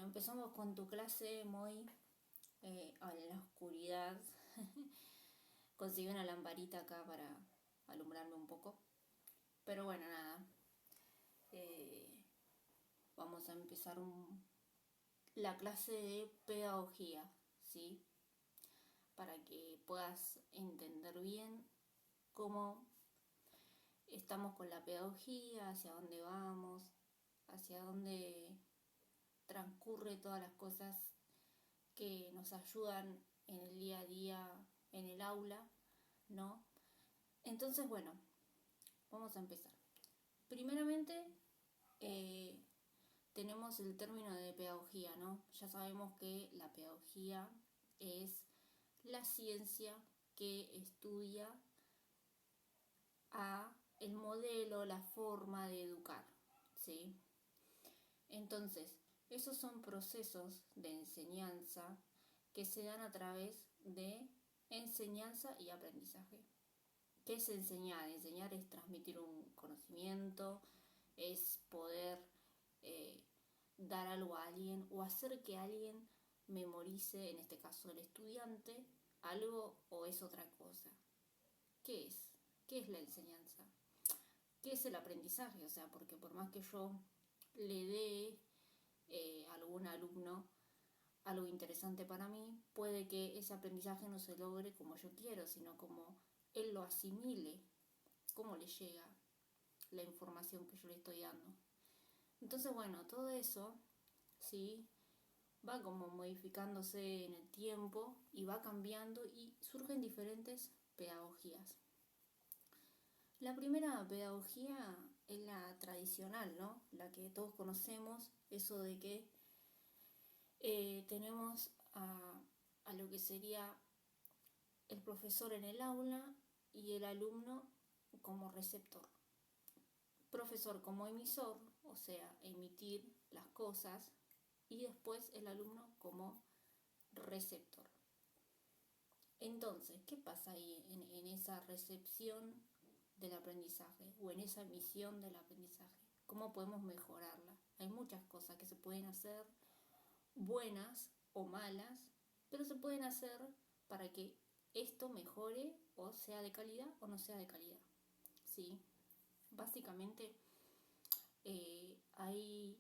empezamos con tu clase muy a la oscuridad. Conseguí una lamparita acá para alumbrarme un poco. Pero bueno, nada. Eh, Vamos a empezar la clase de pedagogía, ¿sí? Para que puedas entender bien cómo estamos con la pedagogía, hacia dónde vamos, hacia dónde transcurre todas las cosas que nos ayudan en el día a día, en el aula, ¿no? Entonces, bueno, vamos a empezar. Primeramente, eh, tenemos el término de pedagogía, ¿no? Ya sabemos que la pedagogía es la ciencia que estudia a el modelo, la forma de educar, ¿sí? Entonces, esos son procesos de enseñanza que se dan a través de enseñanza y aprendizaje. ¿Qué es enseñar? Enseñar es transmitir un conocimiento, es poder eh, dar algo a alguien o hacer que alguien memorice, en este caso el estudiante, algo o es otra cosa. ¿Qué es? ¿Qué es la enseñanza? ¿Qué es el aprendizaje? O sea, porque por más que yo le dé a algún alumno algo interesante para mí, puede que ese aprendizaje no se logre como yo quiero, sino como él lo asimile, cómo le llega la información que yo le estoy dando. Entonces, bueno, todo eso, ¿sí? Va como modificándose en el tiempo y va cambiando y surgen diferentes pedagogías. La primera pedagogía es la tradicional, ¿no? La que todos conocemos, eso de que tenemos a lo que sería el profesor en el aula y el alumno como receptor. Profesor como emisor, o sea, emitir las cosas, y después el alumno como receptor. Entonces, ¿qué pasa ahí en esa recepción del aprendizaje o en esa emisión del aprendizaje? ¿Cómo podemos mejorarla? Hay muchas cosas que se pueden hacer, buenas o malas, pero se pueden hacer para que esto mejore o sea de calidad o no sea de calidad, ¿sí? Básicamente hay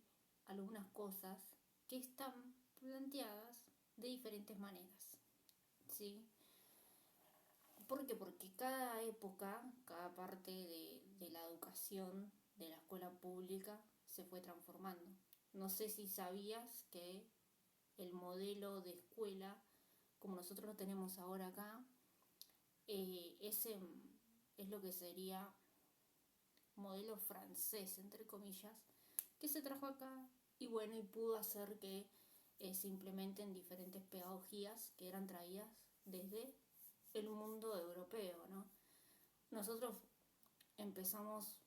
algunas cosas que están planteadas de diferentes maneras, ¿sí? ¿Por qué? Porque cada época, cada parte de la educación de la escuela pública se fue transformando. No sé si sabías que el modelo de escuela, como nosotros lo tenemos ahora acá, ese es lo que sería modelo francés, entre comillas, que se trajo acá y bueno, y pudo hacer que se implementen diferentes pedagogías que eran traídas desde el mundo europeo, ¿no? Nosotros empezamos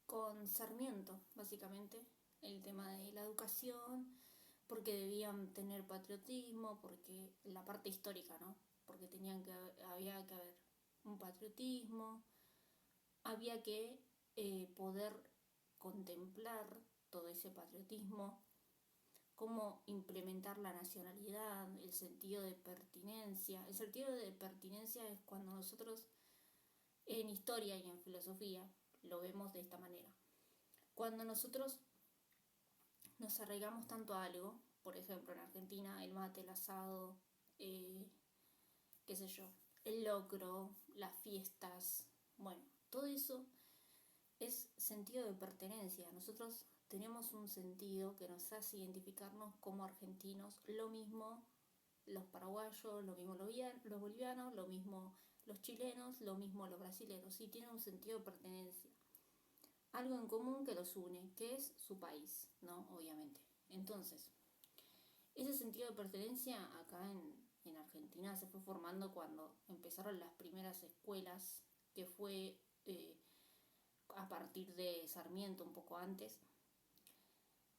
con Sarmiento, básicamente, el tema de la educación, porque debían tener patriotismo, porque la parte histórica, ¿no? Porque había que haber un patriotismo, había que poder contemplar todo ese patriotismo, cómo implementar la nacionalidad, el sentido de pertinencia. El sentido de pertinencia es cuando nosotros en historia y en filosofía lo vemos de esta manera. Cuando nosotros nos arraigamos tanto a algo, por ejemplo en Argentina el mate, el asado, qué sé yo, el locro, las fiestas, bueno, todo eso es sentido de pertenencia. Nosotros tenemos un sentido que nos hace identificarnos como argentinos, lo mismo los paraguayos, lo mismo los bolivianos, lo mismo los chilenos, lo mismo los brasileños, y tienen un sentido de pertenencia. Algo en común que los une, que es su país, ¿no? Obviamente. Entonces, ese sentido de pertenencia acá en Argentina se fue formando cuando empezaron las primeras escuelas, que fue a partir de Sarmiento, un poco antes,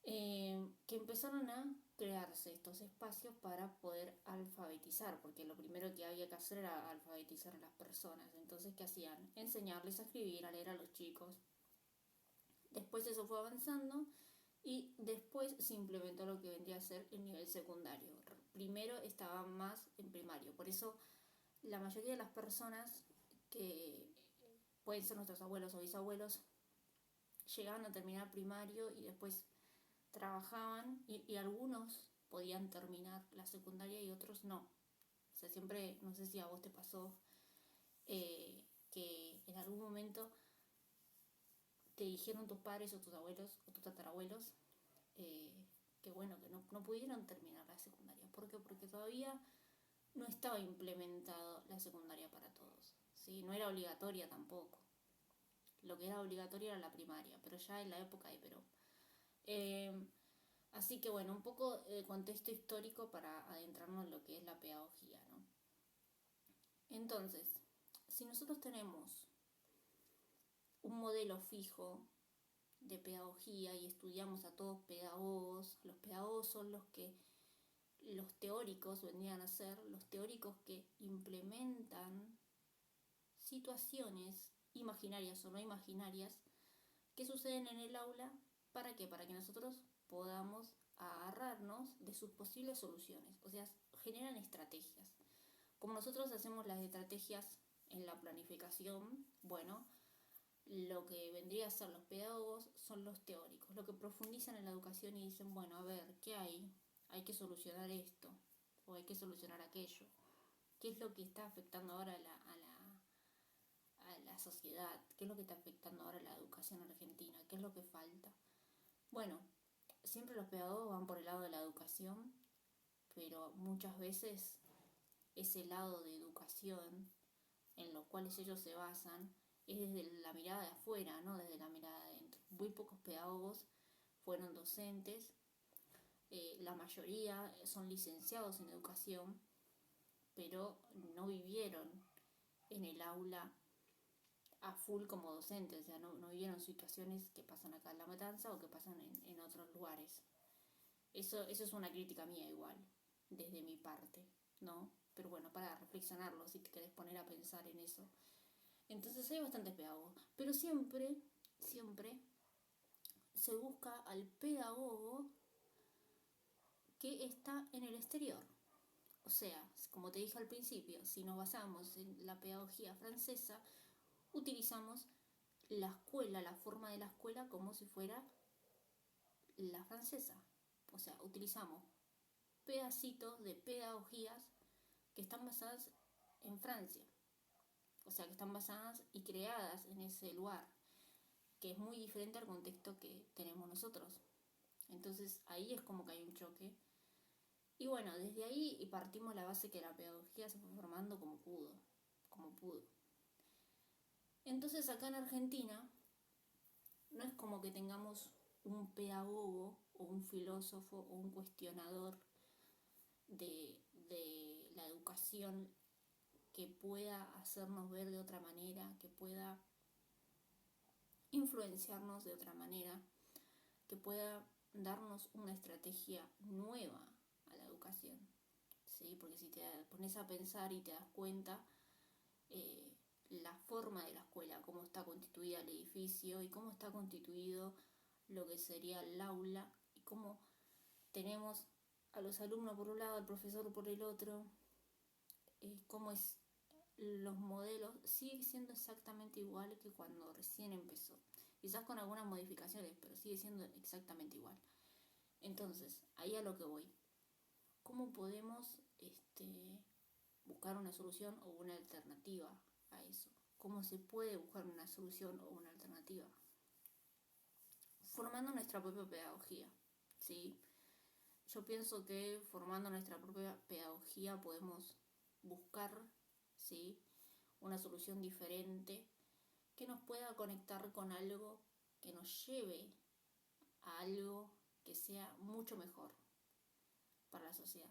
que empezaron a crearse estos espacios para poder alfabetizar, porque lo primero que había que hacer era alfabetizar a las personas. Entonces, ¿qué hacían? Enseñarles a escribir, a leer a los chicos. Después eso fue avanzando Y después se implementó lo que vendría a ser el nivel secundario. Primero estaba más en primario. Por eso la mayoría de las personas que pueden ser nuestros abuelos o bisabuelos llegaban a terminar primario y después trabajaban y algunos podían terminar la secundaria y otros no. O sea, siempre, no sé si a vos te pasó que en algún momento te dijeron tus padres o tus abuelos o tus tatarabuelos eh, que bueno, que no pudieron terminar la secundaria. ¿Por qué? Porque todavía no estaba implementado la secundaria para todos, ¿sí? No era obligatoria tampoco. Lo que era obligatoria era la primaria, pero ya en la época de Perón. Así que bueno, un poco de contexto histórico para adentrarnos en lo que es la pedagogía, ¿no? Entonces, si nosotros tenemos un modelo fijo de pedagogía y estudiamos a todos pedagogos, los pedagogos son los teóricos vendrían a ser los teóricos que implementan situaciones imaginarias o no imaginarias que suceden en el aula. ¿Para qué? Para que nosotros podamos agarrarnos de sus posibles soluciones. O sea, generan estrategias. Como nosotros hacemos las estrategias en la planificación, bueno, lo que vendría a ser los pedagogos son los teóricos, lo que profundizan en la educación y dicen, bueno, a ver, ¿qué hay? Hay que solucionar esto o hay que solucionar aquello. ¿Qué es lo que está afectando ahora a la sociedad? ¿Qué es lo que está afectando ahora a la educación argentina? ¿Qué es lo que falta? Bueno, siempre los pedagogos van por el lado de la educación, pero muchas veces ese lado de educación en los cuales ellos se basan es desde la mirada de afuera, no desde la mirada de adentro. Muy pocos pedagogos fueron docentes, la mayoría son licenciados en educación, pero no vivieron en el aula a full como docentes, o sea, no vivieron situaciones que pasan acá en La Matanza o que pasan en otros lugares. Eso es una crítica mía igual, desde mi parte, ¿no? Pero bueno, para reflexionarlo, si te querés poner a pensar en eso. Entonces hay bastantes pedagogos, pero siempre se busca al pedagogo que está en el exterior. O sea, como te dije al principio, si nos basamos en la pedagogía francesa, utilizamos la escuela, la forma de la escuela como si fuera la francesa. O sea, utilizamos pedacitos de pedagogías que están basadas en Francia. O sea, que están basadas y creadas en ese lugar, que es muy diferente al contexto que tenemos nosotros. Entonces ahí es como que hay un choque. Y bueno, desde ahí partimos la base que la pedagogía se fue formando como pudo. Entonces acá en Argentina no es como que tengamos un pedagogo o un filósofo o un cuestionador de la educación que pueda hacernos ver de otra manera, que pueda influenciarnos de otra manera, que pueda darnos una estrategia nueva a la educación, ¿sí? Porque si te pones a pensar y te das cuenta, la forma de la escuela, cómo está constituida el edificio y cómo está constituido lo que sería el aula y cómo tenemos a los alumnos por un lado, al profesor por el otro, cómo es los modelos, sigue siendo exactamente igual que cuando recién empezó. Quizás con algunas modificaciones, pero sigue siendo exactamente igual. Entonces, ahí a lo que voy. ¿Cómo podemos buscar una solución o una alternativa a eso? ¿Cómo se puede buscar una solución o una alternativa? Formando nuestra propia pedagogía, ¿sí? Yo pienso que formando nuestra propia pedagogía podemos buscar, ¿sí?, una solución diferente que nos pueda conectar con algo que nos lleve a algo que sea mucho mejor para la sociedad.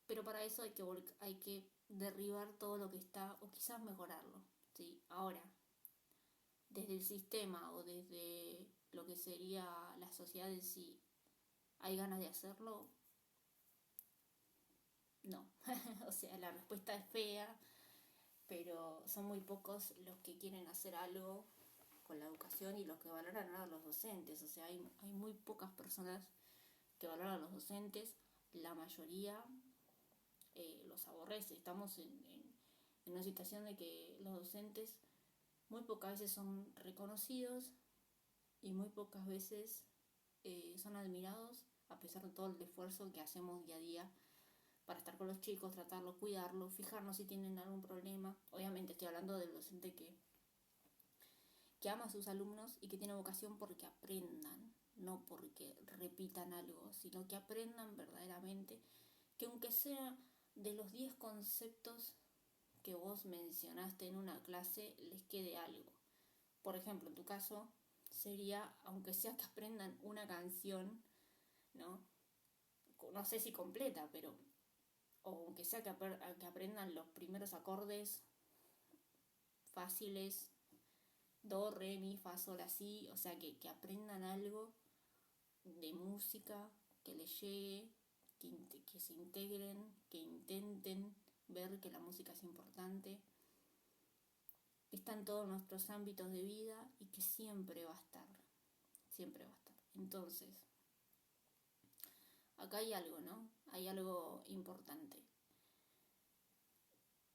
Pero para eso hay que derribar todo lo que está o quizás mejorarlo, ¿sí? Ahora, desde el sistema o desde lo que sería la sociedad en sí, ¿hay ganas de hacerlo? No. O sea, la respuesta es fea, pero son muy pocos los que quieren hacer algo con la educación y lo que valoran a los docentes. O sea, hay muy pocas personas que valoran a los docentes, la mayoría los aborrece. Estamos en una situación de que los docentes muy pocas veces son reconocidos y muy pocas veces son admirados, a pesar de todo el esfuerzo que hacemos día a día para estar con los chicos, tratarlos, cuidarlos, fijarnos si tienen algún problema. Obviamente estoy hablando del docente que ama a sus alumnos y que tiene vocación porque aprendan, no porque repitan algo, sino que aprendan verdaderamente, que aunque sea de los 10 conceptos que vos mencionaste en una clase, les quede algo. Por ejemplo, en tu caso sería, aunque sea que aprendan una canción, ¿no? No sé si completa, pero o aunque sea que aprendan los primeros acordes fáciles, do, re, mi, fa, sol, así, o sea, que aprendan algo de música, que les llegue, que se integren, que intenten ver que la música es importante, que está en todos nuestros ámbitos de vida y que siempre va a estar, siempre va a estar. Entonces, acá hay algo, ¿no? Hay algo importante.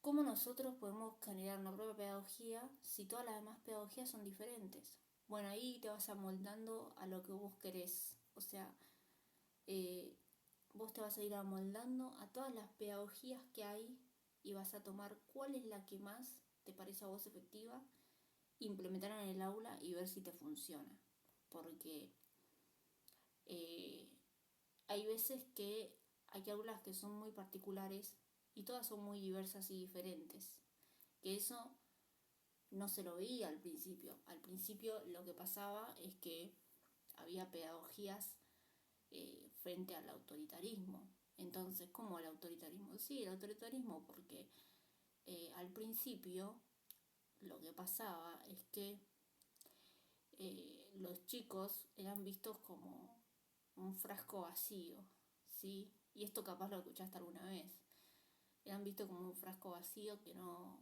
¿Cómo nosotros podemos generar una propia pedagogía si todas las demás pedagogías son diferentes? Bueno, ahí te vas amoldando a lo que vos querés. O sea, vos te vas a ir amoldando a todas las pedagogías que hay y vas a tomar cuál es la que más te parece a vos efectiva, implementarla en el aula y ver si te funciona. Porque hay veces que hay aulas que son muy particulares y todas son muy diversas y diferentes. Que eso no se lo veía al principio. Al principio lo que pasaba es que había pedagogías frente al autoritarismo. Entonces, ¿cómo el autoritarismo? Sí, el autoritarismo porque al principio lo que pasaba es que los chicos eran vistos como un frasco vacío, ¿sí? Y esto capaz lo escuchaste alguna vez. Eran vistos como un frasco vacío que no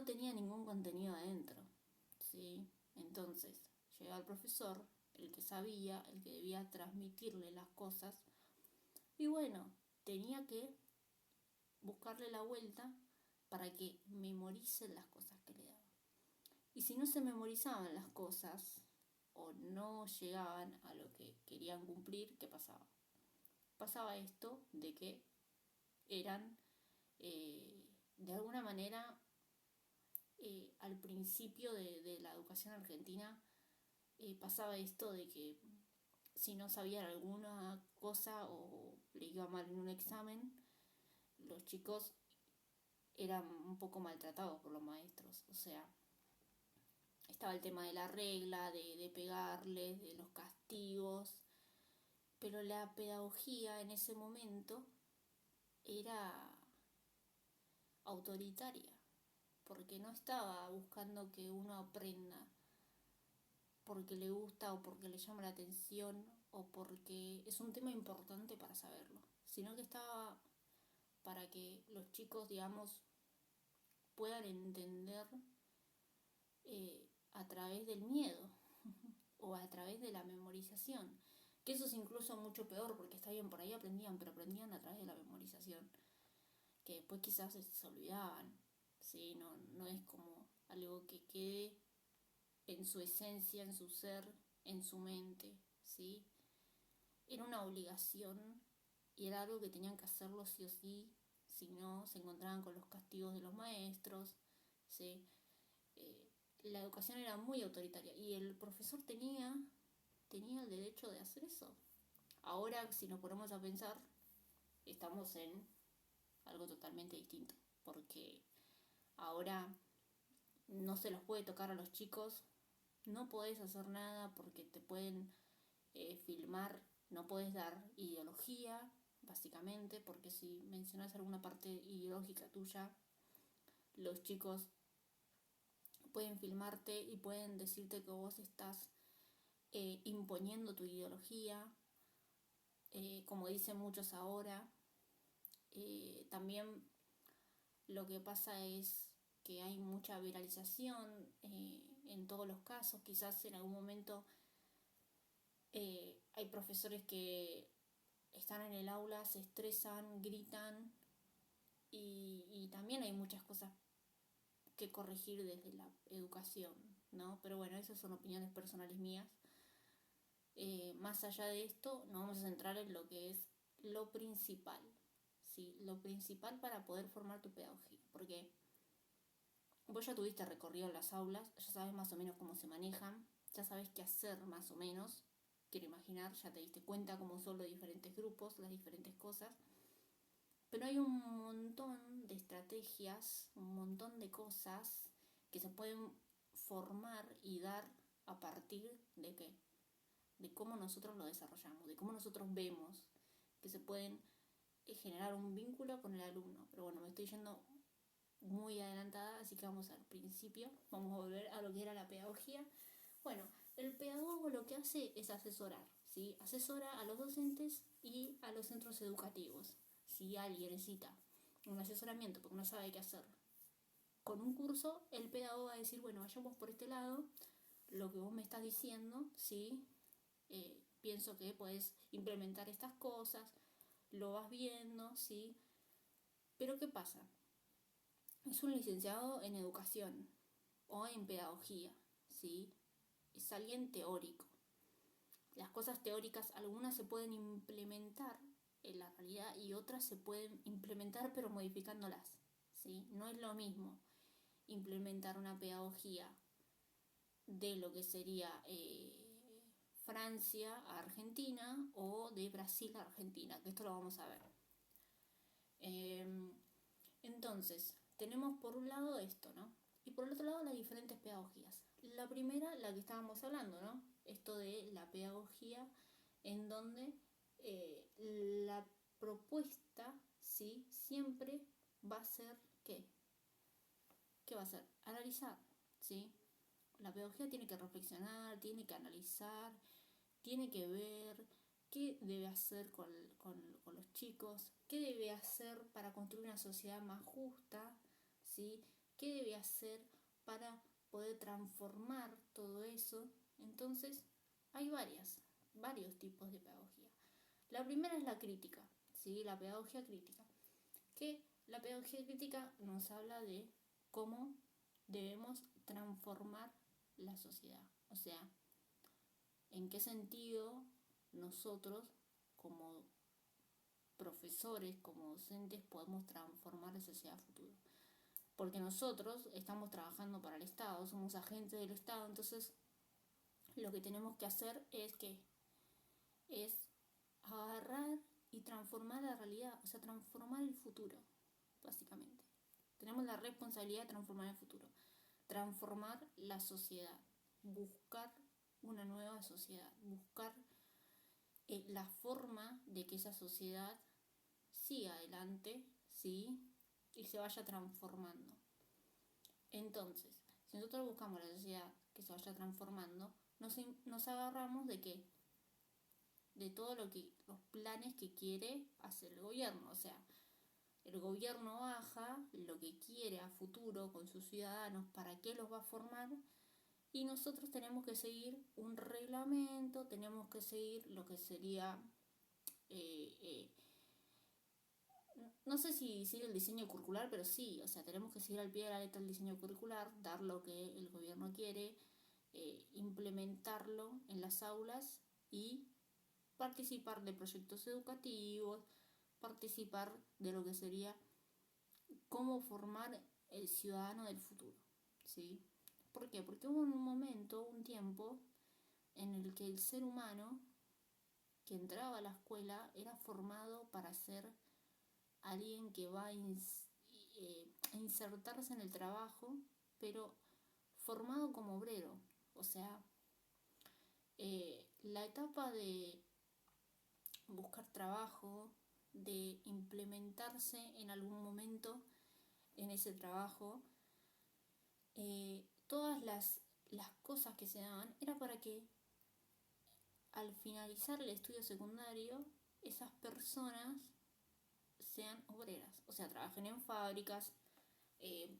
tenía ningún contenido adentro, ¿sí? Entonces, llegaba el profesor, el que sabía, el que debía transmitirle las cosas, y bueno, tenía que buscarle la vuelta para que memoricen las cosas que le daban. Y si no se memorizaban las cosas o no llegaban a lo que querían cumplir, ¿qué pasaba? Pasaba esto de que eran, de alguna manera, al principio de la educación argentina, pasaba esto de que si no sabían alguna cosa o le iba mal en un examen, los chicos eran un poco maltratados por los maestros. O sea, estaba el tema de la regla, de pegarles, de los castigos, pero la pedagogía en ese momento era autoritaria, porque no estaba buscando que uno aprenda porque le gusta o porque le llama la atención o porque es un tema importante para saberlo, sino que estaba para que los chicos, digamos, puedan entender a través del miedo o a través de la memorización, que eso es incluso mucho peor porque está bien, por ahí aprendían, pero aprendían a través de la memorización, que después quizás se olvidaban, ¿sí? No es como algo que quede en su esencia, en su ser, en su mente, ¿sí? Era una obligación y era algo que tenían que hacerlo sí o sí, si no se encontraban con los castigos de los maestros, ¿sí? La educación era muy autoritaria y el profesor tenía el derecho de hacer eso. Ahora, si nos ponemos a pensar, estamos en algo totalmente distinto, porque ahora no se los puede tocar a los chicos, no podés hacer nada porque te pueden filmar, no podés dar ideología, básicamente, porque si mencionas alguna parte ideológica tuya, los chicos pueden filmarte y pueden decirte que vos estás imponiendo tu ideología, como dicen muchos ahora. También lo que pasa es que hay mucha viralización en todos los casos. Quizás en algún momento hay profesores que están en el aula, se estresan, gritan, y también hay muchas cosas que corregir desde la educación, ¿no? Pero bueno, esas son opiniones personales mías. Más allá de esto, nos vamos a centrar en lo que es lo principal, ¿sí? Lo principal para poder formar tu pedagogía, porque vos ya tuviste recorrido en las aulas, ya sabes más o menos cómo se manejan, ya sabes qué hacer más o menos, quiero imaginar, ya te diste cuenta cómo son los diferentes grupos, las diferentes cosas, pero hay un montón de estrategias, un montón de cosas que se pueden formar y dar a partir de qué, de cómo nosotros lo desarrollamos, de cómo nosotros vemos que se pueden generar un vínculo con el alumno. Pero bueno, me estoy yendo muy adelantada, así que vamos al principio, vamos a volver a lo que era la pedagogía. Bueno, el pedagogo lo que hace es asesorar, ¿sí? Asesora a los docentes y a los centros educativos. Si alguien necesita un asesoramiento porque no sabe qué hacer con un curso, el pedagogo va a decir, bueno, vayamos por este lado, lo que vos me estás diciendo, ¿sí? Pienso que puedes implementar estas cosas, lo vas viendo, ¿sí? Pero ¿qué pasa? Es un licenciado en educación o en pedagogía, ¿sí? Es alguien teórico. Las cosas teóricas, algunas se pueden implementar en la realidad y otras se pueden implementar pero modificándolas, ¿sí? No es lo mismo implementar una pedagogía de lo que sería Francia a Argentina o de Brasil a Argentina, que esto lo vamos a ver. Entonces, tenemos por un lado esto, ¿no? Y por el otro lado las diferentes pedagogías. La primera, la que estábamos hablando, ¿no? Esto de la pedagogía en donde la propuesta, ¿sí? Siempre va a ser ¿qué? ¿Qué va a ser? Analizar, ¿sí? La pedagogía tiene que reflexionar, tiene que analizar, tiene que ver qué debe hacer con los chicos, qué debe hacer para construir una sociedad más justa, ¿sí? Qué debe hacer para poder transformar todo eso. Entonces, hay varios tipos de pedagogía. La primera es la crítica, ¿sí? La pedagogía crítica. Que la pedagogía crítica nos habla de cómo debemos transformar la sociedad. O sea, en qué sentido nosotros como profesores, como docentes, podemos transformar la sociedad a futuro. Porque nosotros estamos trabajando para el Estado, somos agentes del Estado, entonces lo que tenemos que hacer es agarrar y transformar la realidad, o sea, transformar el futuro, básicamente. Tenemos la responsabilidad de transformar el futuro, transformar la sociedad, buscar una nueva sociedad, buscar la forma de que esa sociedad siga adelante, ¿sí? Y se vaya transformando. Entonces, si nosotros buscamos la sociedad que se vaya transformando, nos agarramos de qué? De todo lo que, los planes que quiere hacer el gobierno. O sea, el gobierno baja lo que quiere a futuro con sus ciudadanos, para qué los va a formar, y nosotros tenemos que seguir un reglamento, tenemos que seguir lo que sería, no sé si decir el diseño curricular, pero sí, o sea, tenemos que seguir al pie de la letra el diseño curricular, dar lo que el gobierno quiere, implementarlo en las aulas y participar de proyectos educativos, participar de lo que sería cómo formar el ciudadano del futuro, ¿sí? ¿Por qué? Porque hubo un momento, un tiempo, en el que el ser humano que entraba a la escuela era formado para ser alguien que va a insertarse en el trabajo, pero formado como obrero. O sea, la etapa de buscar trabajo, de implementarse en algún momento en ese trabajo, todas las cosas que se daban era para que al finalizar el estudio secundario esas personas sean obreras, o sea, trabajen en fábricas,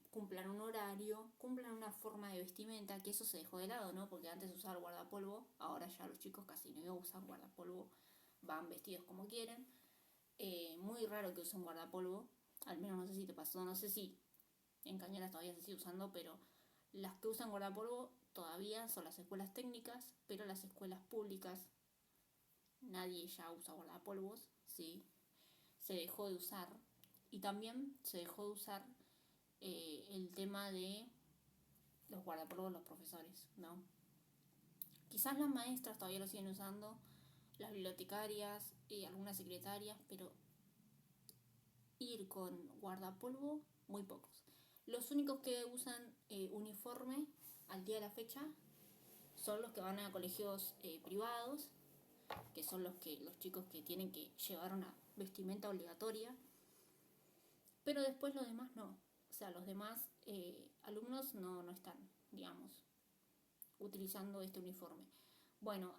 cumplan un horario, cumplan una forma de vestimenta, que eso se dejó de lado, ¿no? Porque antes usaba el guardapolvo, ahora ya los chicos casi no usan guardapolvo, van vestidos como quieren. Muy raro que usen guardapolvo, al menos no sé si te pasó, no sé si en Cañaras todavía se sigue usando, pero las que usan guardapolvo todavía son las escuelas técnicas, pero las escuelas públicas nadie ya usa guardapolvos, ¿sí? Se dejó de usar. Y también se dejó de usar el tema de los guardapolvos de los profesores, ¿no? Quizás las maestras todavía lo siguen usando, las bibliotecarias y algunas secretarias, pero ir con guardapolvo, muy pocos. Los únicos que usan uniforme al día de la fecha son los que van a colegios privados, que son los chicos que tienen que llevar una vestimenta obligatoria, pero después los demás no. O sea, los demás alumnos no están, digamos, utilizando este uniforme. Bueno,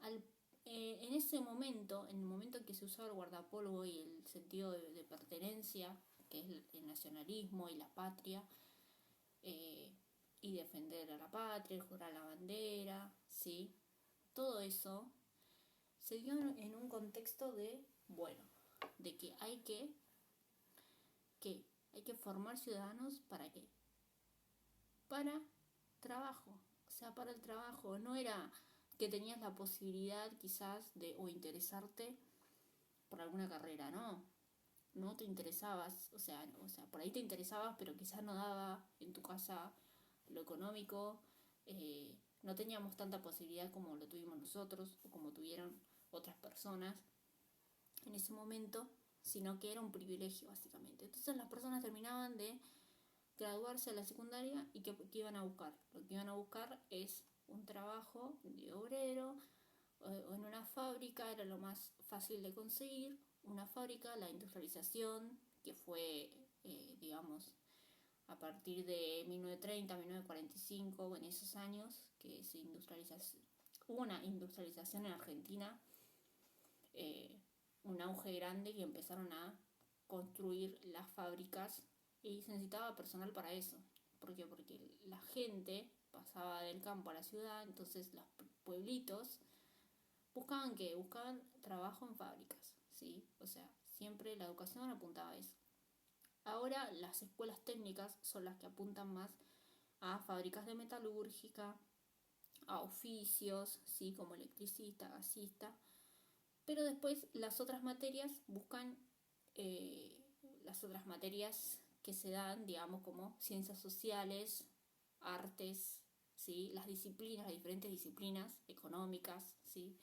en ese momento, en el momento en que se usaba el guardapolvo y el sentido de pertenencia, que es el nacionalismo y la patria, y defender a la patria, jurar la bandera, ¿sí? Todo eso se dio en un contexto de, bueno, de que hay que formar ciudadanos ¿para qué? Para trabajo, o sea, para el trabajo. No era que tenías la posibilidad quizás de o interesarte por alguna carrera, no te interesabas, o sea, por ahí te interesabas, pero quizás no daba en tu casa lo económico, no teníamos tanta posibilidad como lo tuvimos nosotros o como tuvieron otras personas en ese momento, sino que era un privilegio básicamente. Entonces las personas terminaban de graduarse a la secundaria y ¿qué iban a buscar? Lo que iban a buscar es un trabajo de obrero o en una fábrica, era lo más fácil de conseguir, una fábrica, la industrialización, que fue, digamos, a partir de 1930, 1945, en esos años, que se hubo una industrialización en Argentina, un auge grande y empezaron a construir las fábricas y se necesitaba personal para eso. ¿Por qué? Porque la gente pasaba del campo a la ciudad, entonces los pueblitos buscaban trabajo en fábricas, ¿sí? O sea, siempre la educación apuntaba a eso. Ahora las escuelas técnicas son las que apuntan más a fábricas de metalúrgica, a oficios, ¿sí? Como electricista, gasista, pero después las otras materias buscan las otras materias que se dan, digamos, como ciencias sociales, artes, ¿sí? Las disciplinas, las diferentes disciplinas económicas, ¿sí?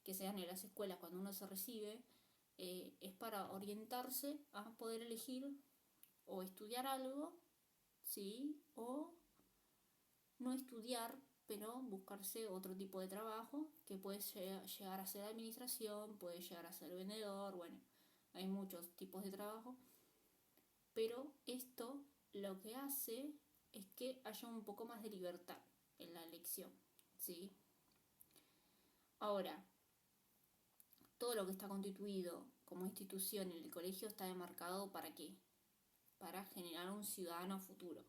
Que se dan en las escuelas cuando uno se recibe, es para orientarse a poder elegir o estudiar algo, ¿sí? O no estudiar, pero buscarse otro tipo de trabajo que puede llegar a ser administración, puede llegar a ser vendedor, bueno, hay muchos tipos de trabajo, pero esto lo que hace es que haya un poco más de libertad en la elección, ¿sí? Ahora, todo lo que está constituido como institución en el colegio está demarcado ¿para qué? Para generar un ciudadano futuro.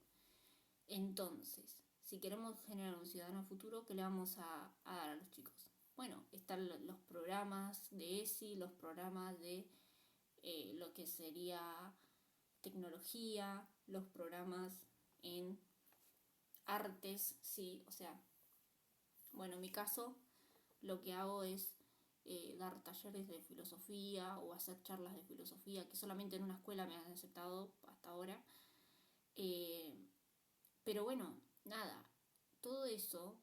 Entonces, si queremos generar un ciudadano futuro, ¿qué le vamos a dar a los chicos? Bueno, están los programas de ESI, los programas de lo que sería tecnología, los programas en artes, sí, o sea, bueno, en mi caso lo que hago es dar talleres de filosofía o hacer charlas de filosofía, que solamente en una escuela me han aceptado hasta ahora. Pero bueno, nada, todo eso,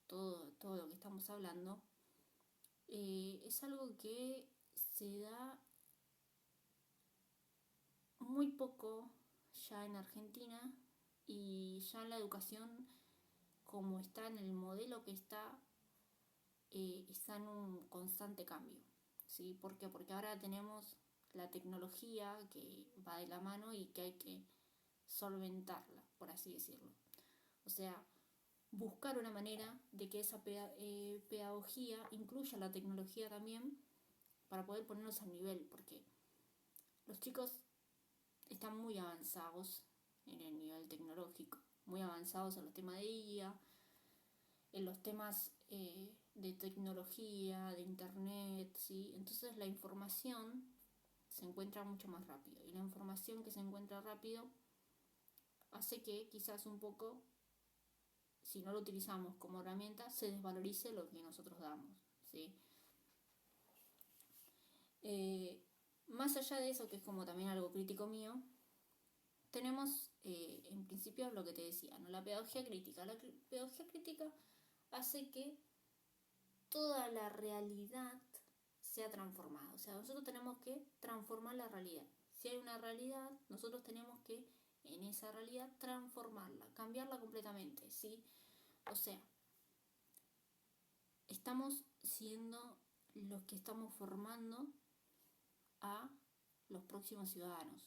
todo lo que estamos hablando, es algo que se da muy poco ya en Argentina y ya en la educación como está en el modelo que está en un constante cambio, ¿sí? ¿Por qué? Porque ahora tenemos la tecnología que va de la mano y que hay que solventarla, por así decirlo. O sea, buscar una manera de que esa pedagogía incluya la tecnología también para poder ponernos al nivel, porque los chicos están muy avanzados, en el nivel tecnológico, muy avanzados en los temas de IA, en los temas de tecnología, de internet, ¿sí? Entonces la información se encuentra mucho más rápido, y la información que se encuentra rápido hace que quizás un poco, si no lo utilizamos como herramienta, se desvalorice lo que nosotros damos, ¿sí? Más allá de eso, que es como también algo crítico mío, tenemos en principio lo que te decía, ¿no? La pedagogía crítica. La pedagogía crítica hace que toda la realidad sea transformada. O sea, nosotros tenemos que transformar la realidad. Si hay una realidad, nosotros tenemos que en esa realidad transformarla, cambiarla completamente, ¿sí? O sea, estamos siendo los que estamos formando a los próximos ciudadanos,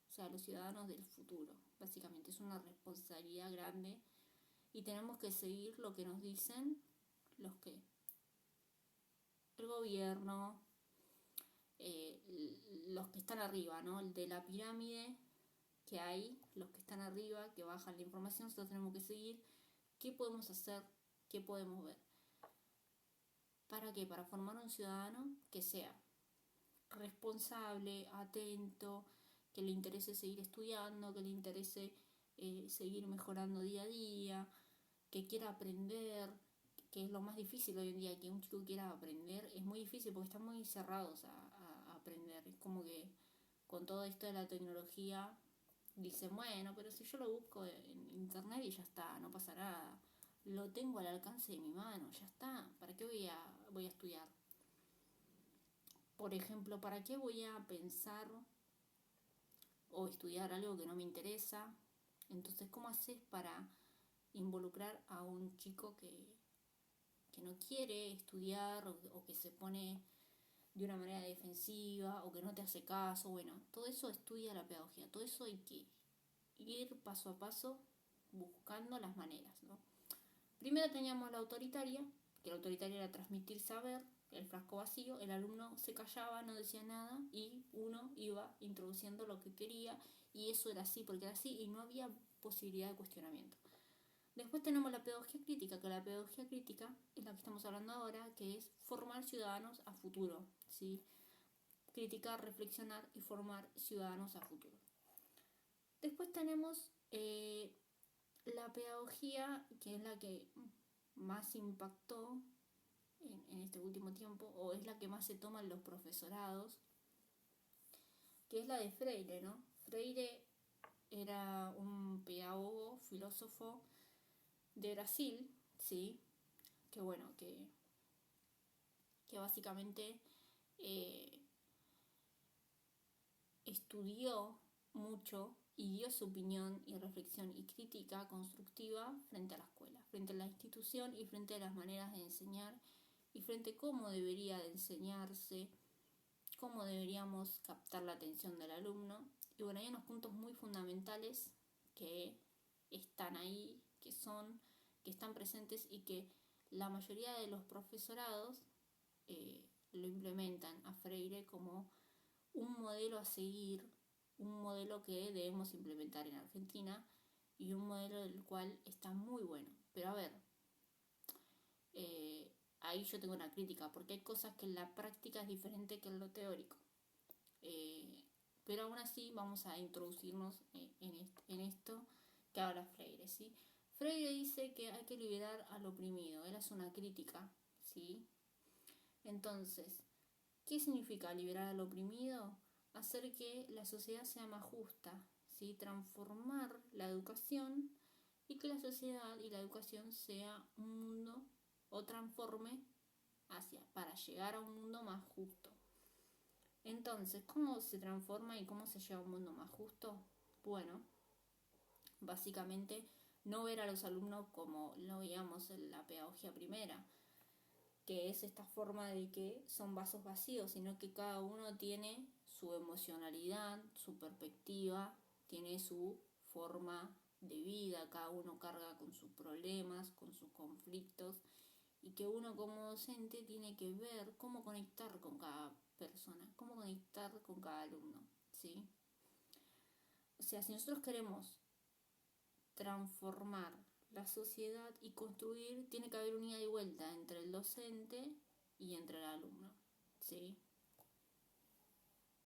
o sea, los ciudadanos del futuro. Básicamente es una responsabilidad grande y tenemos que seguir lo que nos dicen los que el gobierno, los que están arriba, ¿no? El de la pirámide que hay, los que están arriba, que bajan la información. Nosotros tenemos que seguir qué podemos hacer, qué podemos ver. ¿Para qué? Para formar un ciudadano que sea responsable, atento, que le interese seguir estudiando, que le interese seguir mejorando día a día, que quiera aprender, que es lo más difícil hoy en día, que un chico quiera aprender. Es muy difícil porque están muy cerrados a aprender. Es como que con todo esto de la tecnología dicen, bueno, pero si yo lo busco en internet y ya está, no pasa nada, lo tengo al alcance de mi mano, ya está, ¿para qué voy a estudiar? Por ejemplo, ¿para qué voy a pensar o estudiar algo que no me interesa? Entonces, ¿cómo haces para involucrar a un chico que no quiere estudiar o que se pone de una manera defensiva o que no te hace caso? Bueno, todo eso estudia la pedagogía, todo eso hay que ir paso a paso buscando las maneras, ¿no? Primero teníamos la autoritaria, que la autoritaria era transmitir saber, el frasco vacío, el alumno se callaba, no decía nada y uno iba introduciendo lo que quería y eso era así porque era así y no había posibilidad de cuestionamiento. Después tenemos la pedagogía crítica, que la pedagogía crítica es la que estamos hablando ahora, que es formar ciudadanos a futuro, ¿sí? Criticar, reflexionar y formar ciudadanos a futuro. Después tenemos la pedagogía, que es la que más impactó en este último tiempo, o es la que más se toma en los profesorados, que es la de Freire, ¿no? Freire era un pedagogo, filósofo de Brasil, ¿sí? Que bueno, que básicamente estudió mucho y dio su opinión y reflexión y crítica constructiva frente a la escuela, frente a la institución y frente a las maneras de enseñar y frente a cómo debería de enseñarse, cómo deberíamos captar la atención del alumno. Y bueno, hay unos puntos muy fundamentales que están ahí, que están presentes y que la mayoría de los profesorados lo implementan a Freire como un modelo a seguir, un modelo que debemos implementar en Argentina y un modelo del cual está muy bueno. Pero a ver, ahí yo tengo una crítica, porque hay cosas que en la práctica es diferente que en lo teórico. Pero aún así vamos a introducirnos en esto que habla Freire, ¿sí? Freire dice que hay que liberar al oprimido, él hace una crítica, ¿sí? Entonces, ¿qué significa liberar al oprimido? Hacer que la sociedad sea más justa, ¿sí? Transformar la educación y que la sociedad y la educación sea un mundo o transforme para llegar a un mundo más justo. Entonces, ¿cómo se transforma y cómo se lleva a un mundo más justo? Bueno, básicamente no ver a los alumnos como lo veíamos en la pedagogía primera, que es esta forma de que son vasos vacíos, sino que cada uno tiene su emocionalidad, su perspectiva, tiene su forma de vida, cada uno carga con sus problemas, con sus conflictos, y que uno como docente tiene que ver cómo conectar con cada persona, cómo conectar con cada alumno, ¿sí? O sea, si nosotros queremos transformar la sociedad y construir, tiene que haber un ida y vuelta entre el docente y entre el alumno, ¿sí?